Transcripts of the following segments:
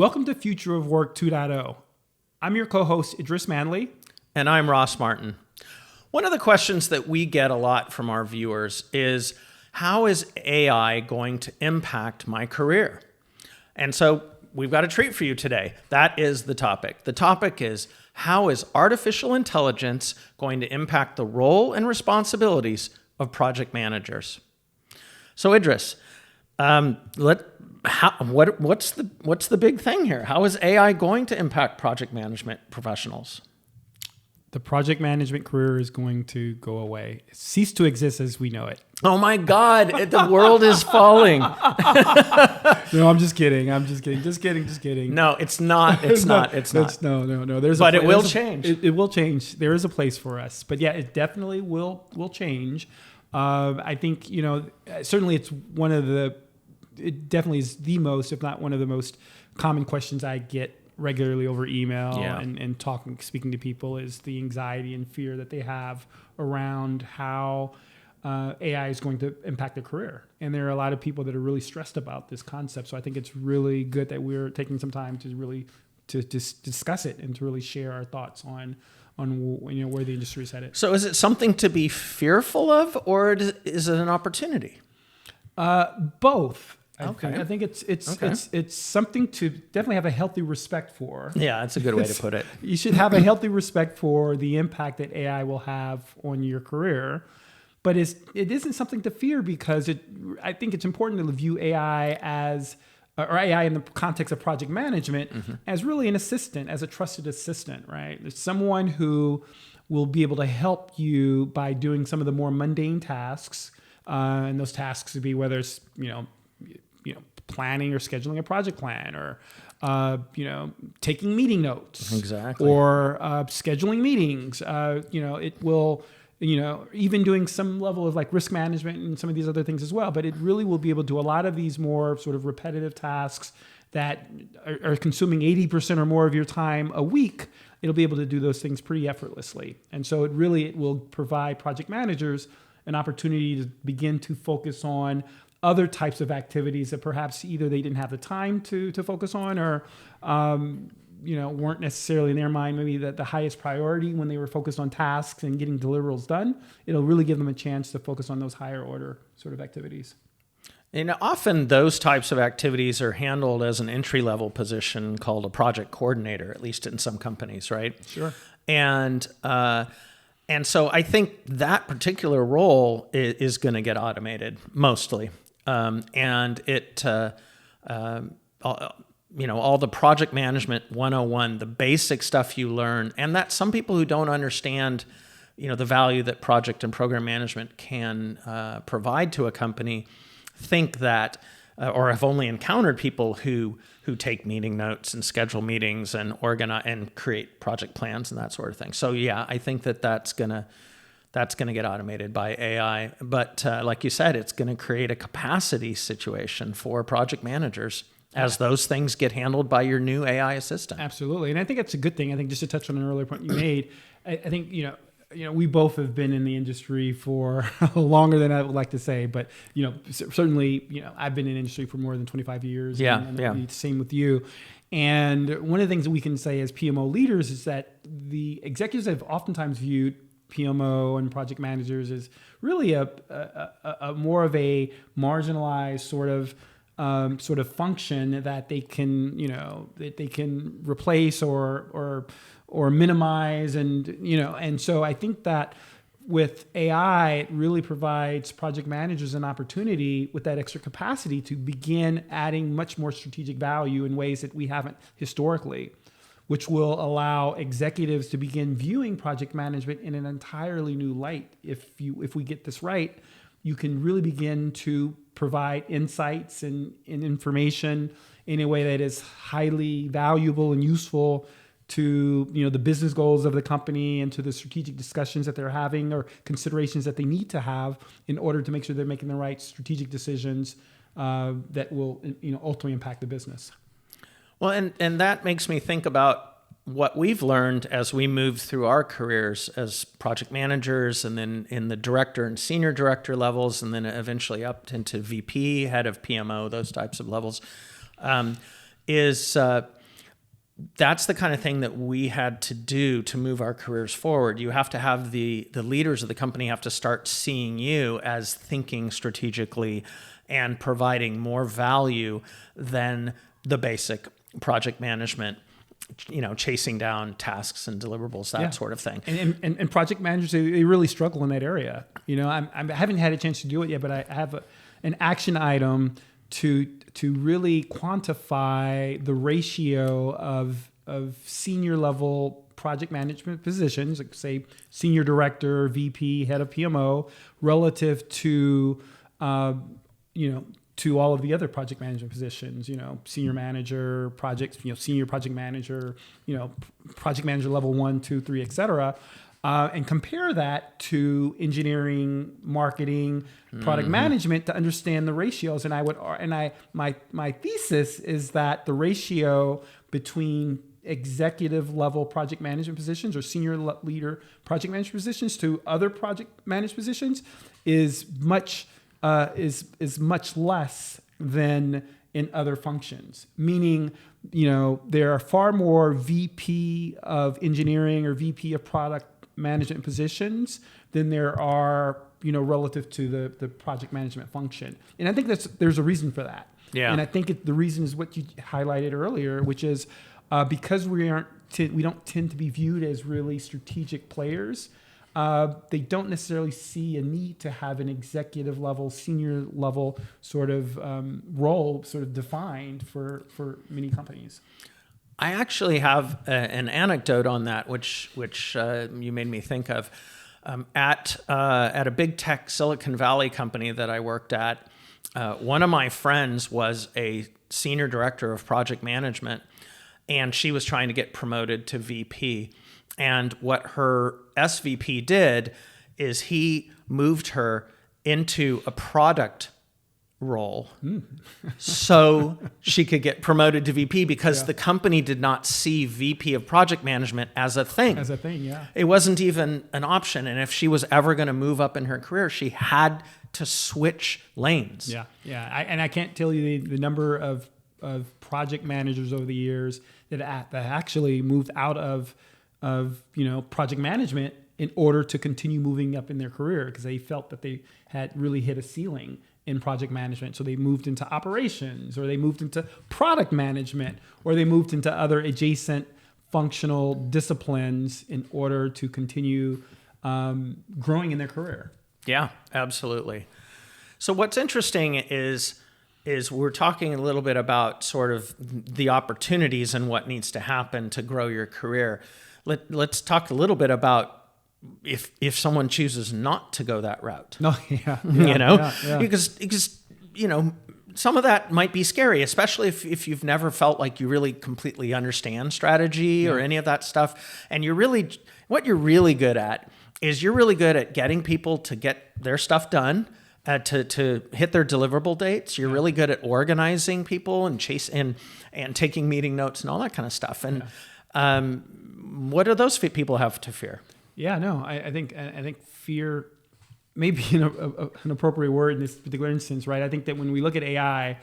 Welcome to Future of Work 2.0. I'm your co-host, Idris Manley. And I'm Ross Martin. One of the questions that we get a lot from our viewers is, how is AI going to impact my career? And so we've got a treat for you today. That is the topic. The topic is, how is artificial intelligence going to impact the role and responsibilities of project managers? So Idris, what's the big thing here? How is AI going to impact project management professionals? The project management career is going to go away, cease to exist as we know it. Oh my God, the world is falling. No, I'm just kidding. Just kidding. No, it's not. It's not. No. But it will change. It will change. There is a place for us. But yeah, it definitely will change. I think, certainly it definitely is the most, if not one of the most common questions I get regularly over email and speaking to people, is the anxiety and fear that they have around how AI is going to impact their career. And there are a lot of people that are really stressed about this concept. So I think it's really good that we're taking some time to really to discuss it and to really share our thoughts on where the industry is headed. So is it something to be fearful of, or is it an opportunity? Both. Okay. I think it's something to definitely have a healthy respect for. Yeah, that's a good way to put it. You should have a healthy respect for the impact that AI will have on your career, but it isn't something to fear, because I think it's important to view AI or AI in the context of project management as really an assistant, as a trusted assistant, right? There's someone who will be able to help you by doing some of the more mundane tasks, and those tasks would be whether it's planning or scheduling a project plan, or taking meeting notes, exactly, or scheduling meetings. It will, even doing some level of like risk management and some of these other things as well. But it really will be able to do a lot of these more sort of repetitive tasks that are consuming 80% or more of your time a week. It'll be able to do those things pretty effortlessly. And so it will provide project managers an opportunity to begin to focus on other types of activities that perhaps either they didn't have the time to focus on, or weren't necessarily in their mind maybe the highest priority when they were focused on tasks and getting deliverables done. It'll really give them a chance to focus on those higher order sort of activities. And often those types of activities are handled as an entry-level position called a project coordinator, at least in some companies, right? Sure. And so I think that particular role is going to get automated mostly. And all the project management 101, the basic stuff you learn, and that some people who don't understand, the value that project and program management can provide to a company, think that, or have only encountered people who take meeting notes and schedule meetings and organize and create project plans and that sort of thing. So yeah, I think that's gonna get automated by AI. But like you said, it's gonna create a capacity situation for project managers as those things get handled by your new AI assistant. Absolutely, and I think that's a good thing. I think, just to touch on an earlier point you made, I think we both have been in the industry for longer than I would like to say, but certainly I've been in the industry for more than 25 years. And same with you. And one of the things that we can say as PMO leaders is that the executives have oftentimes viewed PMO and project managers as really a more of a marginalized sort of function that they can replace or minimize, and so I think that with AI, it really provides project managers an opportunity with that extra capacity to begin adding much more strategic value in ways that we haven't historically, which will allow executives to begin viewing project management in an entirely new light. If we get this right, you can really begin to provide insights and information in a way that is highly valuable and useful to the business goals of the company and to the strategic discussions that they're having or considerations that they need to have in order to make sure they're making the right strategic decisions that will ultimately impact the business. Well, and that makes me think about what we've learned as we moved through our careers as project managers, and then in the director and senior director levels, and then eventually up into VP, head of PMO, those types of levels. is that's the kind of thing that we had to do to move our careers forward. You have to have the leaders of the company have to start seeing you as thinking strategically and providing more value than the basic project management, chasing down tasks and deliverables, that sort of thing. And project managers, they really struggle in that area. I haven't had a chance to do it yet, but I have an action item to really quantify the ratio of senior level project management positions, like say senior director, VP, head of PMO, relative to to all of the other project management positions, senior manager, senior project manager, project manager level 1, 2, 3, et cetera. And compare that to engineering, marketing, product management to understand the ratios. My thesis is that the ratio between executive level project management positions or senior leader project management positions to other project management positions is much less than in other functions. Meaning, there are far more VP of engineering or VP of product management positions than there are, relative to the project management function. And I think there's a reason for that. Yeah. And I think the reason is what you highlighted earlier, which is because we don't tend to be viewed as really strategic players. They don't necessarily see a need to have an executive level, senior level sort of role sort of defined for many companies. I actually have an anecdote on that, which you made me think of. At a big tech Silicon Valley company that I worked at, one of my friends was a senior director of project management, and she was trying to get promoted to VP. And what her SVP did is he moved her into a product role so she could get promoted to VP because the company did not see VP of project management as a thing. Yeah. It wasn't even an option. And if she was ever going to move up in her career, she had to switch lanes. Yeah. I can't tell you the number of project managers over the years that actually moved out of project management in order to continue moving up in their career because they felt that they had really hit a ceiling in project management. So they moved into operations, or they moved into product management, or they moved into other adjacent functional disciplines in order to continue growing in their career. Yeah, absolutely. So what's interesting is we're talking a little bit about sort of the opportunities and what needs to happen to grow your career. Let's talk a little bit about if someone chooses not to go that route. No, Because some of that might be scary, especially if you've never felt like you really completely understand strategy or any of that stuff. And what you're really good at is you're really good at getting people to get their stuff done, to hit their deliverable dates. You're really good at organizing people and and taking meeting notes and all that kind of stuff. And what do those people have to fear? Yeah, no, I think fear may be an appropriate word in this particular instance, right? I think that when we look at AI,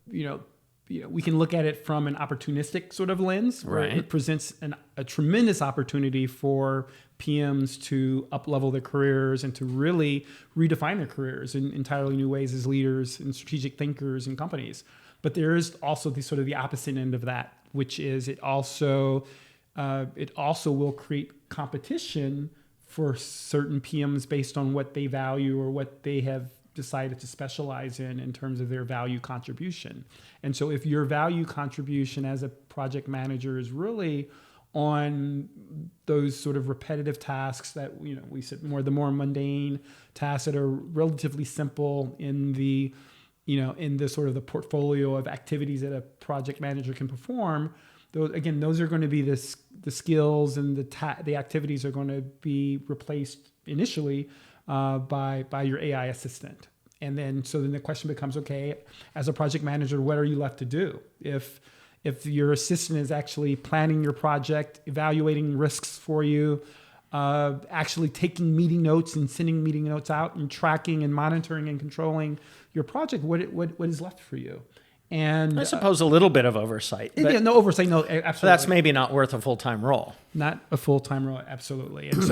we can look at it from an opportunistic sort of lens, where it presents a tremendous opportunity for PMs to up-level their careers and to really redefine their careers in entirely new ways as leaders and strategic thinkers in companies. But there is also the opposite end of that, which is it also will create competition for certain PMs based on what they value or what they have decided to specialize in terms of their value contribution. And so if your value contribution as a project manager is really on those sort of repetitive tasks that, we said the more mundane tasks that are relatively simple in the sort of the portfolio of activities that a project manager can perform, those are going to be the skills and the activities are going to be replaced initially by your AI assistant. And then the question becomes, okay, as a project manager, what are you left to do? If your assistant is actually planning your project, evaluating risks for you, actually taking meeting notes and sending meeting notes out and tracking and monitoring and controlling your project, what is left for you? And I suppose a little bit of oversight, but no oversight, no, absolutely. that's maybe not worth a full-time role. Not a full-time role, absolutely. And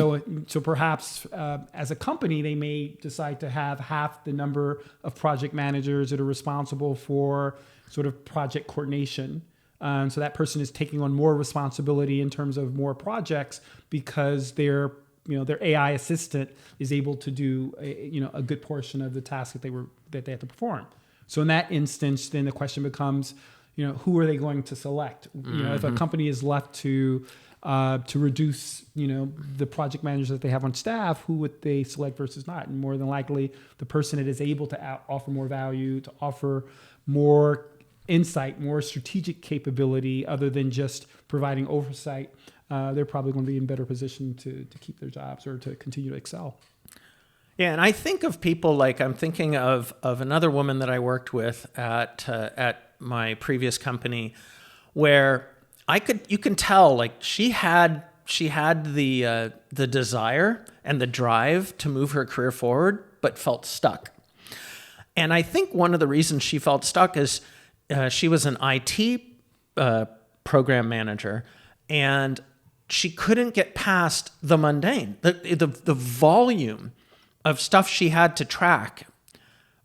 so perhaps as a company, they may decide to have half the number of project managers that are responsible for sort of project coordination. So that person is taking on more responsibility in terms of more projects because their AI assistant is able to do a good portion of the task that they have to perform. So in that instance, then the question becomes, who are they going to select? If a company is left to reduce, the project managers that they have on staff, who would they select versus not? And more than likely, the person that is able to offer more value, to offer more insight, more strategic capability, other than just providing oversight, they're probably going to be in better position to keep their jobs or to continue to excel. Yeah, and I think of people like I'm thinking of another woman that I worked with at my previous company, where you can tell like she had the desire and the drive to move her career forward, but felt stuck. And I think one of the reasons she felt stuck is she was an IT program manager, and she couldn't get past the mundane, the volume of stuff she had to track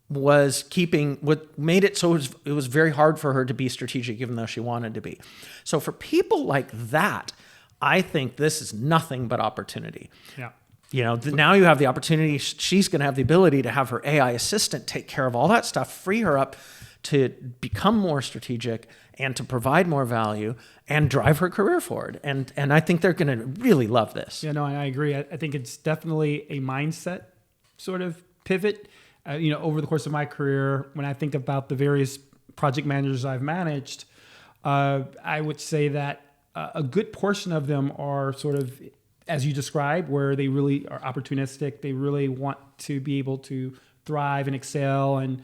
what made it so it was very hard for her to be strategic, even though she wanted to be. So for people like that, I think this is nothing but opportunity. Yeah. Now you have the opportunity. She's going to have the ability to have her AI assistant take care of all that stuff, free her up to become more strategic and to provide more value and drive her career forward. And I think they're going to really love this. Yeah, no, I agree. I think it's definitely a mindset sort of pivot. Over the course of my career, when I think about the various project managers I've managed, I would say that a good portion of them are sort of, as you described, where they really are opportunistic. They really want to be able to thrive and excel and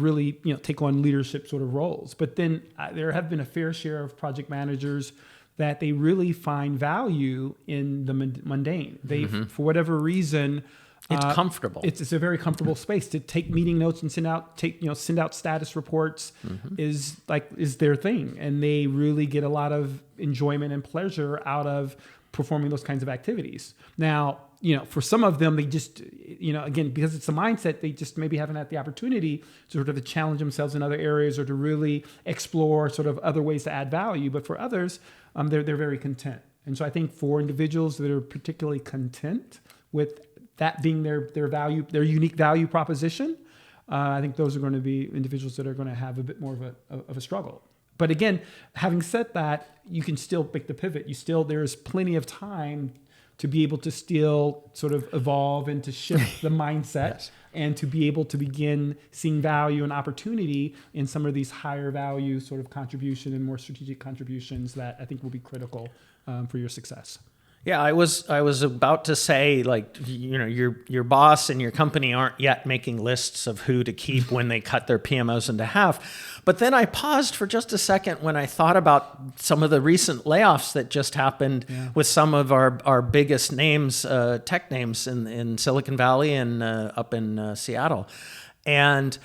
really take on leadership sort of roles. But then there have been a fair share of project managers that they really find value in the mundane. They, for whatever reason, it's comfortable. It's a very comfortable space to take meeting notes and send out status reports is their thing, and they really get a lot of enjoyment and pleasure out of performing those kinds of activities. Now, for some of them, they just, again, because it's a mindset, they just maybe haven't had the opportunity to sort of challenge themselves in other areas or to really explore sort of other ways to add value. But for others, they're very content. And so I think for individuals that are particularly content with that being their value, their unique value proposition, I think those are going to be individuals that are going to have a bit more of a struggle. But again, having said that, you can still make the pivot. There's plenty of time to be able to still sort of evolve and to shift the mindset Yes. and to be able to begin seeing value and opportunity in some of these higher value sort of contribution and more strategic contributions that I think will be critical for your success. Yeah, I was about to say, like, your boss and your company aren't yet making lists of who to keep when they cut their PMOs into half. But then I paused for just a second when I thought about some of the recent layoffs that just happened with some of our biggest names, tech names in Silicon Valley and up in Seattle. And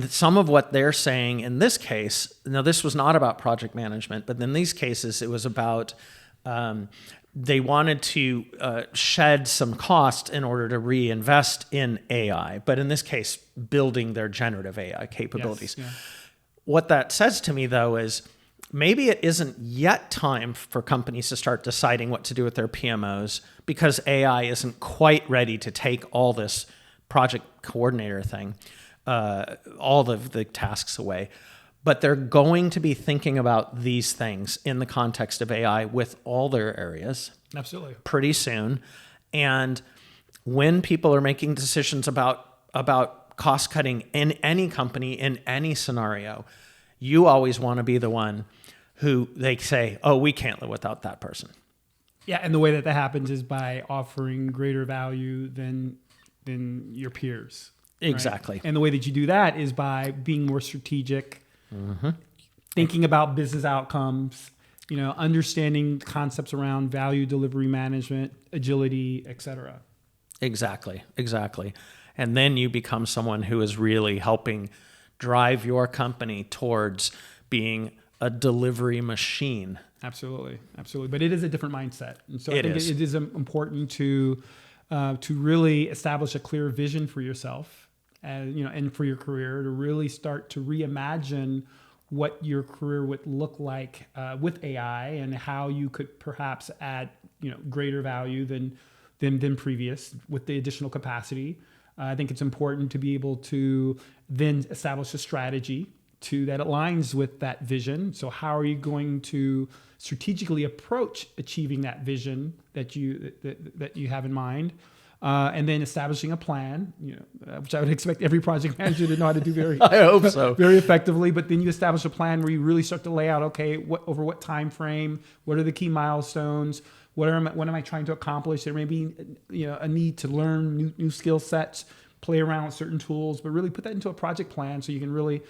some of what they're saying in this case, now this was not about project management, but in these cases it was about they wanted to shed some cost in order to reinvest in AI, but in this case, building their generative AI capabilities. Yes, yeah. What that says to me, though, is maybe it isn't yet time for companies to start deciding what to do with their PMOs because AI isn't quite ready to take all this project coordinator thing, all of the tasks away. But they're going to be thinking about these things in the context of AI with all their areas. Absolutely. Pretty soon. And when people are making decisions about cost cutting in any company, in any scenario, you always want to be the one who they say, oh, we can't live without that person. Yeah, and the way that happens is by offering greater value than your peers. Right? Exactly. And the way that you do that is by being more strategic, thinking about business outcomes, understanding concepts around value delivery management, agility, et cetera. Exactly. And then you become someone who is really helping drive your company towards being a delivery machine. Absolutely. But it is a different mindset. And so I It think is. it is important to really establish a clear vision for yourself and for your career, to really start to reimagine what your career would look like with AI, and how you could perhaps add greater value than previous with the additional capacity. I think it's important to be able to then establish a strategy that aligns with that vision. So how are you going to strategically approach achieving that vision that you have in mind? And then establishing a plan, which I would expect every project manager to know how to do very, I hope so. very effectively. But then you establish a plan where you really start to lay out, okay, over what time frame, what are the key milestones, what am I trying to accomplish? There may be a need to learn new skill sets, play around with certain tools, but really put that into a project plan so you can really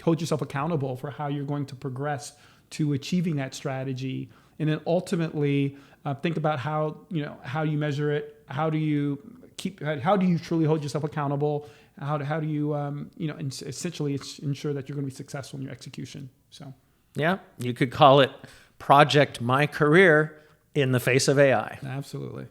hold yourself accountable for how you're going to progress to achieving that strategy. And then ultimately think about how you measure it. How do you truly hold yourself accountable? How do you essentially ensure that you're going to be successful in your execution? So Yeah, you could call it Project My Career in the face of AI. absolutely.